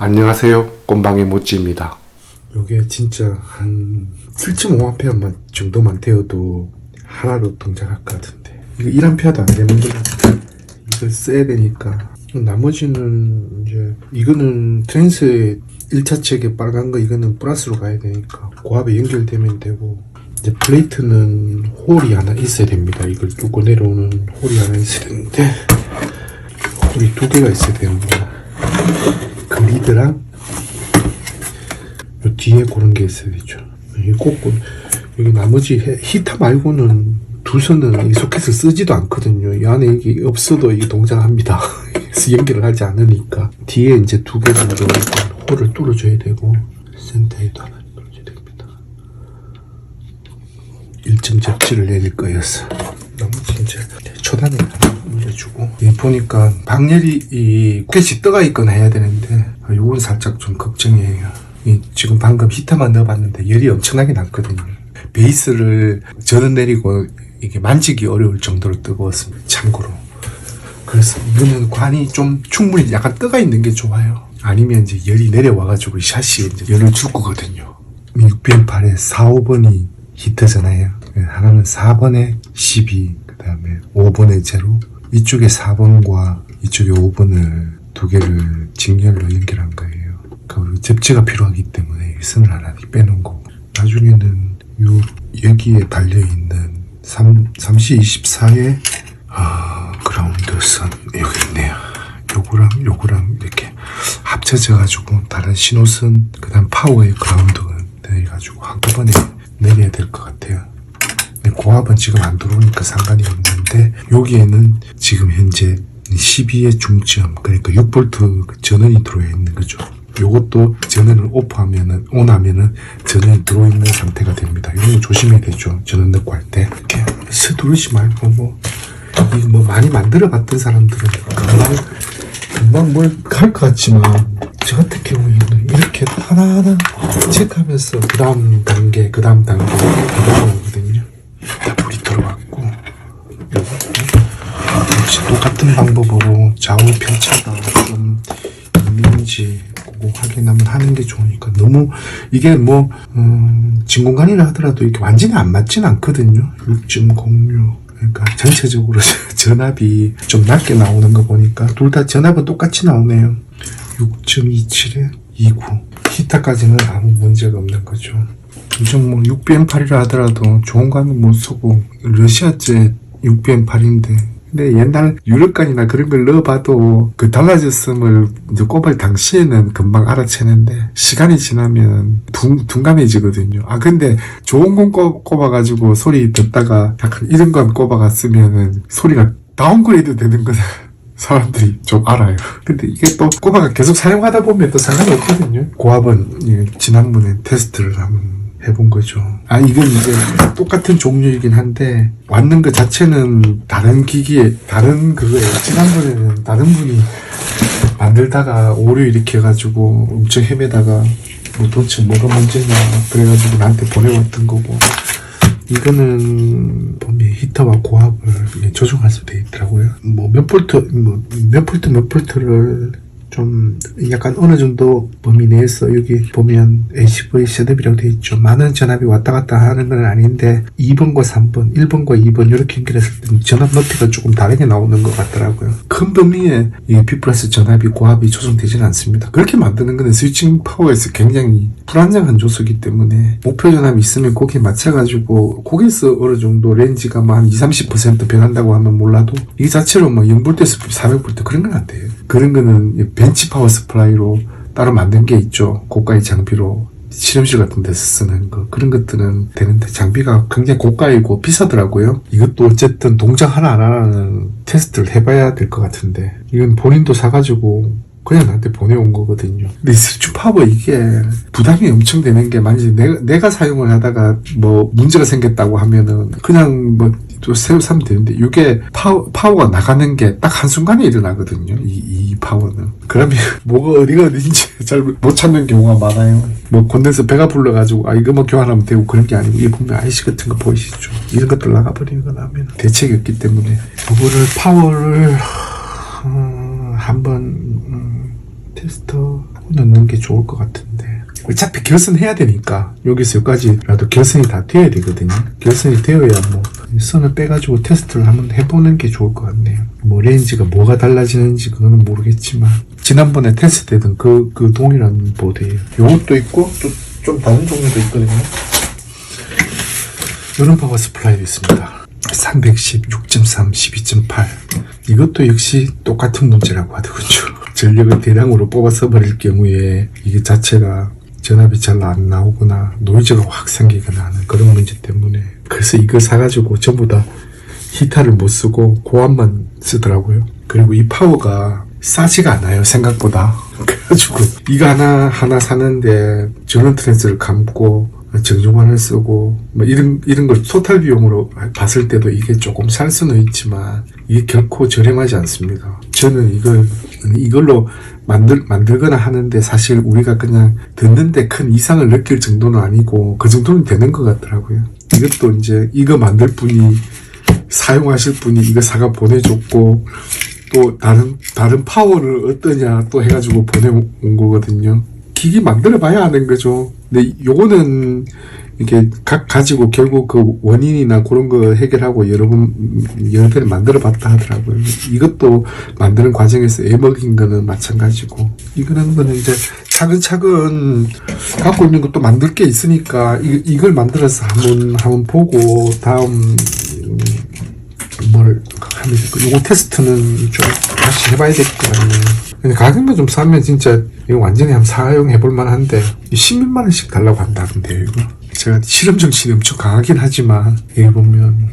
안녕하세요. 꼼방의 모찌입니다. 요게 진짜 한 7.5A 정도만 되어도 하나로 동작할 것 같은데, 이거 1A도 안 되는 거 이걸 써야 되니까. 나머지는 이제 이거는 트랜스의 1차 책에 빨간 거, 이거는 플러스로 가야 되니까 고압에 연결되면 되고, 이제 플레이트는 홀이 하나 있어야 됩니다. 이걸 뚫고 내려오는 홀이 하나 있어야 되는데, 홀이 2개가 있어야 됩니다. 그 리드랑 요 뒤에 그런 게 있어야 되죠. 여기 나머지 히터 말고는 두 선은 이 소켓을 쓰지도 않거든요. 이 안에 이게 없어도 이게 동작합니다. 그래서 연결을 하지 않으니까. 뒤에 이제 2개 정도 홀을 뚫어줘야 되고, 센터에도 하나 뚫어줘야 됩니다. 1점 접지를 내릴 거여서. 나머지 이제 초단에 올려주고, 보니까 방열이 이 포켓이 떠가 있거나 해야 되는데, 요건 살짝 좀 걱정이에요. 지금 방금 히터만 넣어봤는데 열이 엄청나게 났거든요. 베이스를 저는 내리고 이게 만지기 어려울 정도로 뜨거웠습니다. 참고로. 그래서 이거는 관이 좀 충분히 약간 떠가 있는 게 좋아요. 아니면 이제 열이 내려와가지고 샷시에 이제 열을 줄 거거든요. 6BM8에 4, 5번이 히터잖아요. 하나는 4번에 12, 그 다음에 5번에 0. 이쪽에 4번과 이쪽에 5번을 두 개를 직렬로 연결한 거예요. 그 접지가 필요하기 때문에 선을 하나 빼놓은 거고, 나중에는 여기에 달려있는 3C24의 그라운드 선 여기 있네요. 요거랑 이렇게 합쳐져 가지고 다른 신호선, 그 다음 파워의 그라운드가 돼가지고 한꺼번에 내려야 될 것 같아요. 고압은 지금 안 들어오니까 상관이 없는데, 여기에는 지금 현재 12의 중점, 그러니까 6V 전원이 들어와 있는 거죠. 요것도 전원을 온하면은 전원이 들어있는 상태가 됩니다. 이거 조심해야 되죠. 전원 넣고 할 때. 이렇게 서두르지 말고, 이거 뭐 많이 만들어 봤던 사람들은 금방 뭘 할 것 같지만, 저 같은 경우에는 이렇게 하나하나 체크하면서 그 다음 단계 들어가거든요. 다 불이 들어왔고, 역시 똑같은 방법으로 좌우 편차가 좀 있는지 확인하면 하는 게 좋으니까. 너무 이게 진공관이라 하더라도 이렇게 완전히 안 맞진 않거든요. 6.06. 그러니까 전체적으로 전압이 좀 낮게 나오는 거 보니까 둘 다 전압은 똑같이 나오네요. 6.27에 29. 히터까지는 아무 문제가 없는 거죠. 요즘 6BM8이라 하더라도 좋은 거는 못 쓰고, 러시아제 6BM8인데, 근데 옛날 유럽간이나 그런 걸 넣어봐도 그 달라졌음을 이제 꼽을 당시에는 금방 알아채는데, 시간이 지나면 둔감해지거든요. 근데 좋은 건 꼽아가지고 소리 듣다가 약간 이런 건 꼽아갔으면은 소리가 다운그레이드 되는 거다. 사람들이 좀 알아요. 근데 이게 또 꼽아가 계속 사용하다 보면 또 상관이 없거든요. 고압은 지난번에 테스트를 한번 해본 거죠. 이건 이제 똑같은 종류이긴 한데, 왔는 것 자체는 다른 기기에, 다른 그거예요. 지난번에는 다른 분이 만들다가 오류 일으켜가지고 엄청 헤매다가 도대체 뭐가 문제냐 그래가지고 나한테 보내왔던 거고, 이거는 보면 히터와 고압을 조정할 수 돼 있더라고요. 몇 볼트를 좀 약간 어느 정도 범위 내에서, 여기 보면 HV 셋업이라고 되어 있죠. 많은 전압이 왔다 갔다 하는 건 아닌데 2번과 3번, 1번과 2번 이렇게 연결했을 때 전압 높이가 조금 다르게 나오는 것 같더라고요. 큰 범위에 이 B+ 전압이 고압이 조정되지는 않습니다. 그렇게 만드는 것은 스위칭 파워에서 굉장히 불안정한 요소이기 때문에 목표 전압이 있으면 거기에 맞춰가지고, 거기서 어느 정도 렌지가 한 20-30% 변한다고 하면 몰라도 이 자체로 0V에서 400V 그런 건 안 돼요. 그런 거는 벤치 파워 스프라이로 따로 만든 게 있죠. 고가의 장비로 실험실 같은 데서 쓰는 거, 그런 것들은 되는데 장비가 굉장히 고가이고 비싸더라고요. 이것도 어쨌든 동작 하나하나는 테스트를 해봐야 될 것 같은데, 이건 본인도 사가지고 그냥 나한테 보내온 거거든요. 근데 스위치 파워 이게 부담이 엄청 되는 게, 만약에 내가 사용을 하다가 문제가 생겼다고 하면은 그냥 또 새로 사면 되는데, 이게 파워가 나가는 게 딱 한순간에 일어나거든요. 이 파워는. 그러면 뭐가 어디가 어딘지 잘 못 찾는 경우가 많아요. 콘덴서 배가 불러가지고 이거만 교환하면 되고 그런 게 아니고, 이 보면 IC 같은 거 보이시죠? 이런 것들 나가버리는 거 나면 대책이 없기 때문에, 파워를 한번 테스터 넣는 게 좋을 것 같은데 어차피 결선해야 되니까 여기서 여기까지라도 결선이 다 되어야 되거든요. 결선이 되어야 뭐 선을 빼가지고 테스트를 한번 해보는 게 좋을 것 같네요. 뭐 레인지가 뭐가 달라지는지 그거는 모르겠지만 지난번에 테스트했던 그 동일한 보드예요. 요것도 있고 또 좀 다른 종류도 있거든요. 이런 파워 스플라이도 있습니다. 310, 6.3, 12.8 이것도 역시 똑같은 문제라고 하더군요. 전력을 대량으로 뽑아 써버릴 경우에 이게 자체가 전압이 잘 안 나오거나 노이즈가 확 생기거나 하는 그런 문제 때문에 그래서 이걸 사가지고 전부 다 히터를 못 쓰고 고압만 쓰더라고요. 그리고 이 파워가 싸지가 않아요, 생각보다. 그래가지고 이거 하나 사는데 전원 트랜스를 감고 정조관을 쓰고 뭐 이런 걸 토탈 비용으로 봤을 때도 이게 조금 살 수는 있지만 이게 결코 저렴하지 않습니다. 저는 이걸로 만들거나 하는데 사실 우리가 그냥 듣는데 큰 이상을 느낄 정도는 아니고 그 정도는 되는 것 같더라고요. 이것도 이제 이거 만들 분이 사용하실 분이 이거 사가 보내줬고 또 다른 파워를 어떠냐 또 해가지고 보내온 거거든요. 기기 만들어 봐야 하는 거죠. 근데 요거는 이렇게 가지고 결국 그 원인이나 그런 거 해결하고 여러 개를 만들어 봤다 하더라고요. 이것도 만드는 과정에서 애먹인 거는 마찬가지고 이거는 이제 차근차근 갖고 있는 것도 만들 게 있으니까 이걸 만들어서 한번 보고 다음 뭘 하면 요거 테스트는 좀 다시 해봐야 될 것 같네요. 근데 가격만 좀 싸면 진짜 이거 완전히 한번 사용해볼 만한데 10몇만 원씩 달라고 한다던데요. 이거 제가 실험 정신이 엄청 강하긴 하지만 여기 보면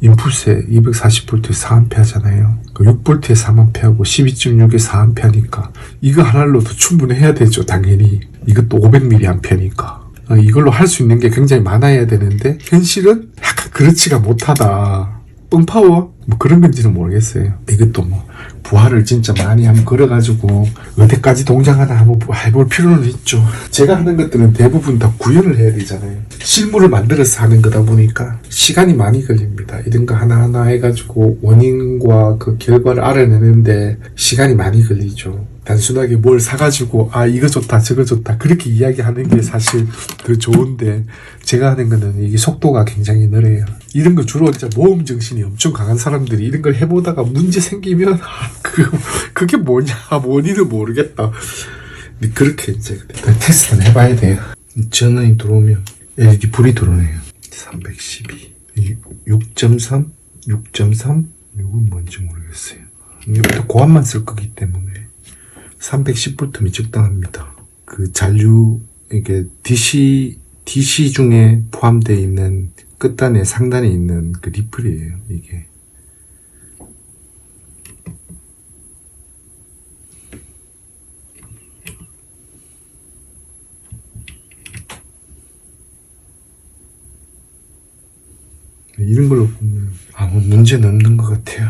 인풋에 240V에 4A 하잖아요. 6V에 3A하고 12.6에 4A니까 이거 하나로도 충분히 해야 되죠. 당연히 이것도 500mA니까 이걸로 할 수 있는 게 굉장히 많아야 되는데 현실은 약간 그렇지가 못하다. 뻥파워? 뭐 그런 건지는 모르겠어요. 이것도 뭐 부하를 진짜 많이 한번 걸어가지고 어디까지 동작 하나 한번 해볼 필요는 있죠. 제가 하는 것들은 대부분 다 구현을 해야 되잖아요. 실물을 만들어서 하는 거다 보니까 시간이 많이 걸립니다. 이런 거 하나하나 해가지고 원인과 그 결과를 알아내는데 시간이 많이 걸리죠. 단순하게 뭘 사가지고 이거 좋다 저거 좋다 그렇게 이야기하는 게 사실 더 좋은데 제가 하는 거는 이게 속도가 굉장히 느려요. 이런 거 주로 진짜 모험 정신이 엄청 강한 사람들이 이런 걸 해보다가 문제 생기면 그게 뭐냐 원인을 모르겠다. 그렇게 이제 테스트는 해봐야 돼요. 전원이 들어오면 LED 불이 들어오네요. 312 6.3 6.3 이건 뭔지 모르겠어요. 이것도 고압만 쓸 거기 때문에 310V면 적당합니다. 그 잔류 이게 DC 중에 포함되어 있는 끝단에 상단에 있는 그 리플이에요. 이게 이런 걸로 보면 아무 문제는 없는 것 같아요.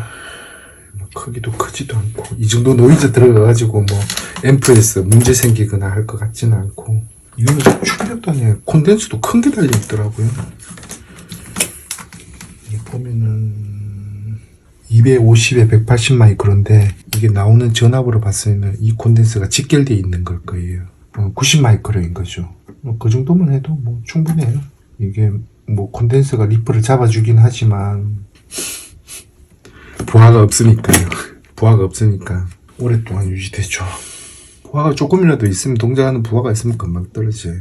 크기도 크지도 않고 이 정도 노이즈 들어가가지고 뭐 앰프에서 문제 생기거나 할 것 같지는 않고 이거는 충격도 아니에요. 콘덴서도 큰 게 달려있더라고요. 이게 보면은 250에 180 마이크로인데 이게 나오는 전압으로 봤을 때는 이 콘덴서가 직결되어 있는 걸 거예요. 90 마이크로인 거죠. 그 정도만 해도 뭐 충분해요. 이게 뭐 콘덴서가 리플을 잡아주긴 하지만 부하가 없으니까요. 부하가 없으니까 오랫동안 유지되죠. 부하가 조금이라도 있으면 동작하는 부하가 있으면 금방 떨어져요.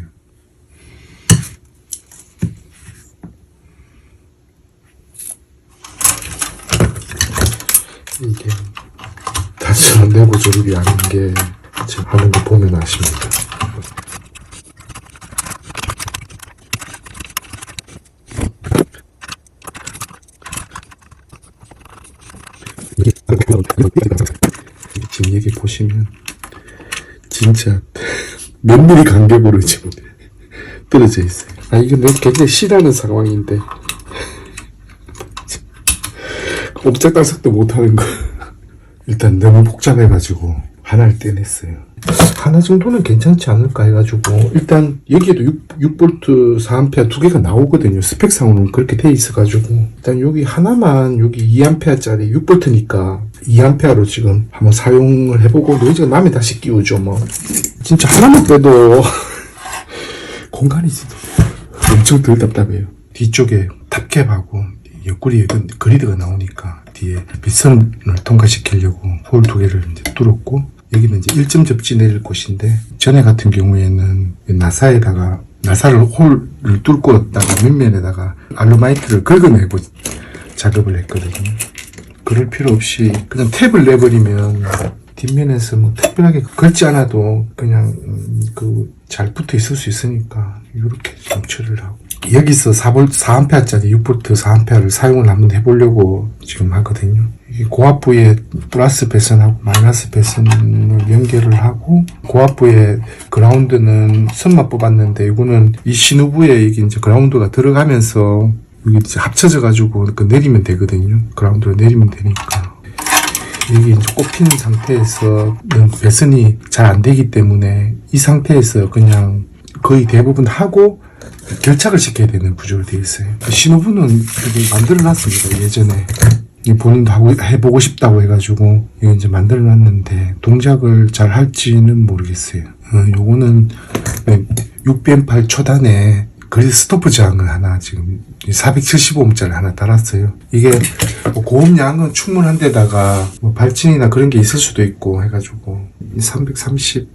이게 다시 안 되고 조립이 아닌 게 제가 하는 거 보면 아십니다. 지금 여기 보시면 진짜 몇 미리 간격으로 지금 떨어져 있어요. 이건 굉장히 싫어하는 상황인데 옴짝달싹도 못하는 거. 일단 너무 복잡해가지고 하나를 떼냈어요. 하나 정도는 괜찮지 않을까 해가지고 일단 여기에도 6V 4A 두 개가 나오거든요. 스펙상으로는 그렇게 돼 있어가지고 일단 여기 하나만 여기 2A짜리 6V니까 2A로 지금 한번 사용을 해보고 노이즈가 나면 다시 끼우죠. 뭐 진짜 하나만 빼도 공간이 진짜 엄청 덜 답답해요. 뒤쪽에 탑캡하고 옆구리에 그리드가 나오니까 뒤에 빗선을 통과시키려고 홀 2개를 이제 뚫었고, 여기는 이제 1점 접지 내릴 곳인데, 전에 같은 경우에는 나사를 홀을 뚫고다가 밑면에다가 알루마이트를 긁어내고 작업을 했거든요. 그럴 필요 없이 그냥 탭을 내버리면 뒷면에서 뭐 특별하게 긁지 않아도 그냥 잘 붙어 있을 수 있으니까 이렇게 좀 처리를 하고, 여기서 4A짜리 6V 4A를 사용을 한번 해보려고 지금 하거든요. 고압부에 플러스 배선하고 마이너스 배선을 연결을 하고, 고압부에 그라운드는 선만 뽑았는데, 이거는 이 신호부에 이게 이제 그라운드가 들어가면서 여기 이제 합쳐져 가지고 내리면 되거든요. 그라운드로 내리면 되니까. 여기 이제 꼽히는 상태에서 배선이 잘 안 되기 때문에 이 상태에서 그냥 거의 대부분 하고 결착을 시켜야 되는 구조로 되어 있어요. 신호부는 이렇게 만들어 놨습니다. 예전에 본인도 해보고 싶다고 해가지고 이거 이제 만들어 놨는데 동작을 잘 할지는 모르겠어요. 요거는 6BM8 초단에 그리드 스토프 저항을 하나 지금 475ohm짜리 하나 달았어요. 이게 고음량은 충분한데다가 발진이나 그런 게 있을 수도 있고 해가지고 330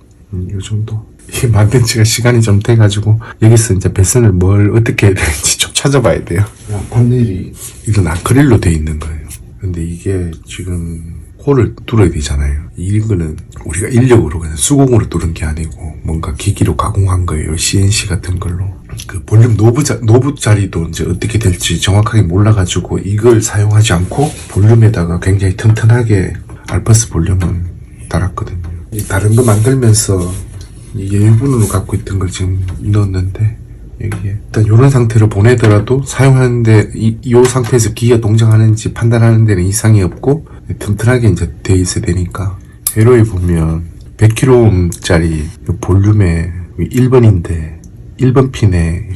요 정도. 이게 만든 지가 시간이 좀 돼가지고 여기서 이제 배선을 뭘 어떻게 해야 되는지 좀 찾아봐야 돼요. 판넬이 이건 아크릴로 돼 있는 거예요. 근데 이게 지금 홀을 뚫어야 되잖아요. 이거는 우리가 인력으로 그냥 수공으로 뚫은 게 아니고 뭔가 기기로 가공한 거예요. CNC 같은 걸로. 그 볼륨 노브 자리도 이제 어떻게 될지 정확하게 몰라가지고 이걸 사용하지 않고 볼륨에다가 굉장히 튼튼하게 알파스 볼륨을 달았거든요. 다른 거 만들면서 예유분으로 갖고 있던 걸 지금 넣었는데, 여기에 일단 이런 상태로 보내더라도 사용하는데 이 상태에서 기가 동작하는지 판단하는 데는 이상이 없고 튼튼하게 이제 돼 있어야 되니까. 회로에 보면 100kΩ짜리 볼륨의 1번인데 1번 핀에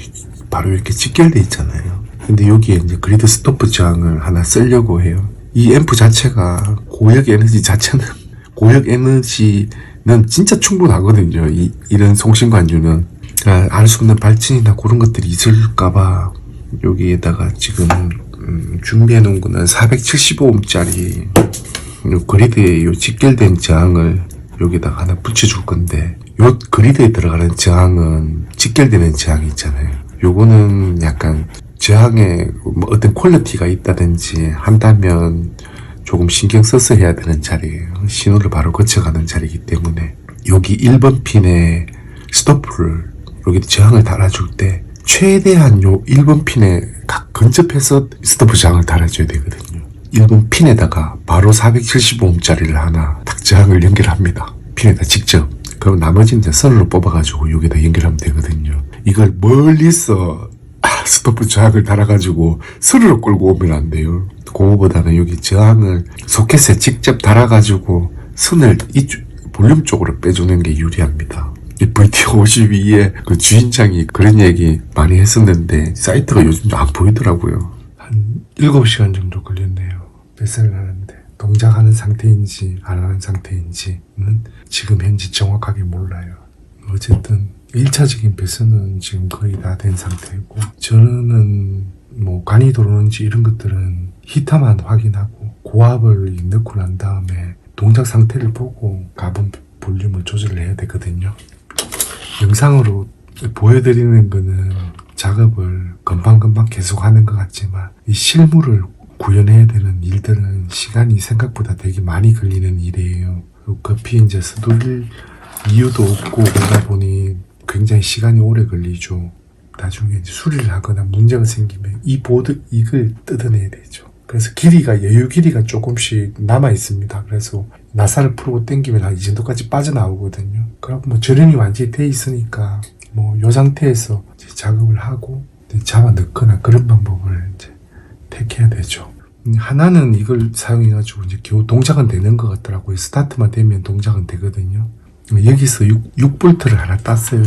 바로 이렇게 직결돼 있잖아요. 근데 여기에 이제 그리드 스토프 저항을 하나 쓰려고 해요. 이 앰프 자체가 고역 에너지는 진짜 충분하거든요. 이런 송신관주는. 알 수 없는 발진이나 그런 것들이 있을까봐 여기에다가 지금 준비해 놓은 거는 475ohm짜리 그리드에 요 직결된 저항을 여기다가 하나 붙여줄 건데, 요 그리드에 들어가는 저항은 직결되는 저항이 있잖아요. 요거는 약간 저항에 뭐 어떤 퀄리티가 있다든지 한다면 조금 신경 써서 해야 되는 자리예요. 신호를 바로 거쳐가는 자리이기 때문에 여기 1번 핀에 스토프를 여기 저항을 달아줄 때 최대한 요 1번 핀에 근접해서 스토프 저항을 달아줘야 되거든요. 1번 핀에다가 바로 475ohm짜리를 하나 딱 저항을 연결합니다. 핀에다 직접. 그럼 나머지는 이제 선으로 뽑아가지고 여기다 연결하면 되거든요. 이걸 멀리서 스토프 저항을 달아가지고 선으로 끌고 오면 안 돼요. 그거보다는 여기 저항을 소켓에 직접 달아가지고 선을 볼륨 쪽으로 빼주는 게 유리합니다. 이 VT52에 그 주인장이 그런 얘기 많이 했었는데 사이트가 요즘 안 보이더라고요. 한 7시간 정도 걸렸네요. 배선을 하는데 동작하는 상태인지 안 하는 상태인지는 지금 현재 정확하게 몰라요. 어쨌든 1차적인 배선은 지금 거의 다 된 상태고, 저는 뭐 간이 들어오는지 이런 것들은 히터만 확인하고 고압을 넣고 난 다음에 동작 상태를 보고 가본 볼륨을 조절을 해야 되거든요. 영상으로 보여드리는 거는 작업을 금방금방 계속 하는 것 같지만 이 실물을 구현해야 되는 일들은 시간이 생각보다 되게 많이 걸리는 일이에요. 급히 이제 서둘릴 이유도 없고 그러다 보니 굉장히 시간이 오래 걸리죠. 나중에 이제 수리를 하거나 문제가 생기면 이걸 뜯어내야 되죠. 그래서 여유 길이가 조금씩 남아 있습니다. 그래서 나사를 풀고 당기면 한 이 정도까지 빠져나오거든요. 그리고 뭐 절연이 완전히 돼 있으니까 뭐 요 상태에서 이제 작업을 하고 잡아 넣거나 그런 방법을 이제 택해야 되죠. 하나는 이걸 사용해가지고 이제 겨우 동작은 되는 것 같더라고요. 스타트만 되면 동작은 되거든요. 여기서 6V를 하나 땄어요.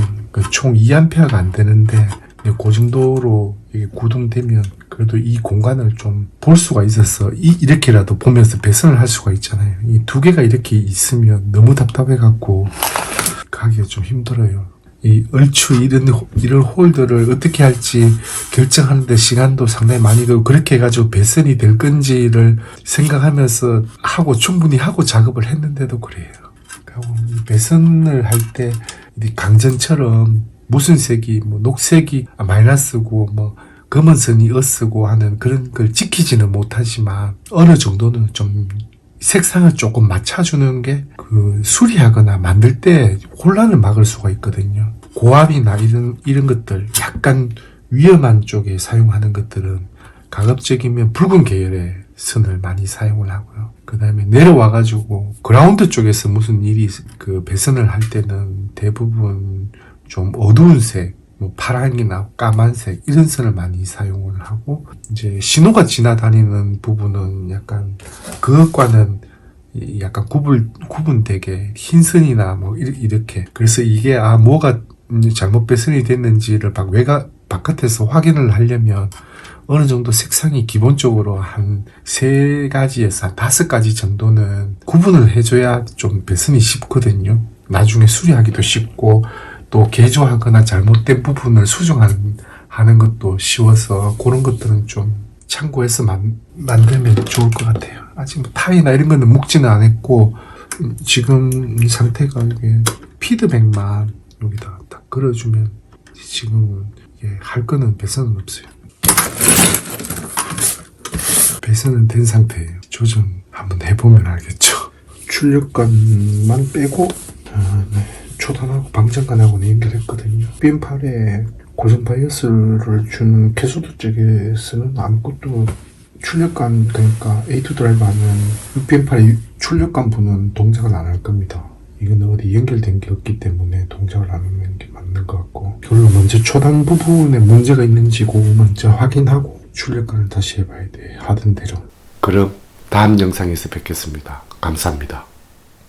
총 2A가 안 되는데 근데 그 정도로 이게 구동되면 그래도 이 공간을 좀 볼 수가 있어서 이렇게라도 보면서 배선을 할 수가 있잖아요. 이 두 개가 이렇게 있으면 너무 답답해갖고 가기가 좀 힘들어요. 이 얼추 이런 홀더를 어떻게 할지 결정하는데 시간도 상당히 많이 들고 그렇게 해가지고 배선이 될 건지를 생각하면서 충분히 하고 작업을 했는데도 그래요. 그리고 이 배선을 할 때 강전처럼 무슨 색이 뭐 녹색이 마이너스고 뭐 검은 선이 어쓰고 하는 그런 걸 지키지는 못하지만 어느 정도는 좀 색상을 조금 맞춰주는 게 그 수리하거나 만들 때 혼란을 막을 수가 있거든요. 고압이나 이런 것들 약간 위험한 쪽에 사용하는 것들은 가급적이면 붉은 계열의 선을 많이 사용을 하고요. 그 다음에 내려와가지고 그라운드 쪽에서 무슨 일이 그 배선을 할 때는 대부분 좀 어두운 색, 뭐 파랑이나 까만색 이런 선을 많이 사용을 하고 이제 신호가 지나다니는 부분은 약간 그것과는 약간 구분되게 흰 선이나 뭐 이렇게 그래서 이게 뭐가 잘못 배선이 됐는지를 바깥에서 확인을 하려면 어느 정도 색상이 기본적으로 한 3가지에서 한 5가지 정도는 구분을 해줘야 좀 배선이 쉽거든요. 나중에 수리하기도 쉽고 또 개조하거나 잘못된 부분을 수정하는 것도 쉬워서 그런 것들은 좀 참고해서 만들면 좋을 것 같아요. 아직 뭐 타이나 이런 거는 묵지는 않았고 지금 이 상태가 이게 피드백만 여기다 딱 걸어주면 지금은 이게 할 거는 배선은 없어요. 배선은 된 상태예요. 조정 한번 해보면 알겠죠. 출력관만 빼고 초단하고 방전관하고는 연결했거든요. 핀팔에 고정 바이어스를 주는 캐소드 쪽에서는 아무것도 출력관 그러니까 A2 드라이브 하면 핀팔의 출력관 부는 동작을 안 할 겁니다. 이건 어디 연결된 게 없기 때문에 동작을 안 하는 게 맞는 것 같고 결론 먼저 초단 부분에 문제가 있는지 그거 먼저 확인하고 출력관을 다시 해봐야 돼. 하던 대로. 그럼 다음 영상에서 뵙겠습니다. 감사합니다.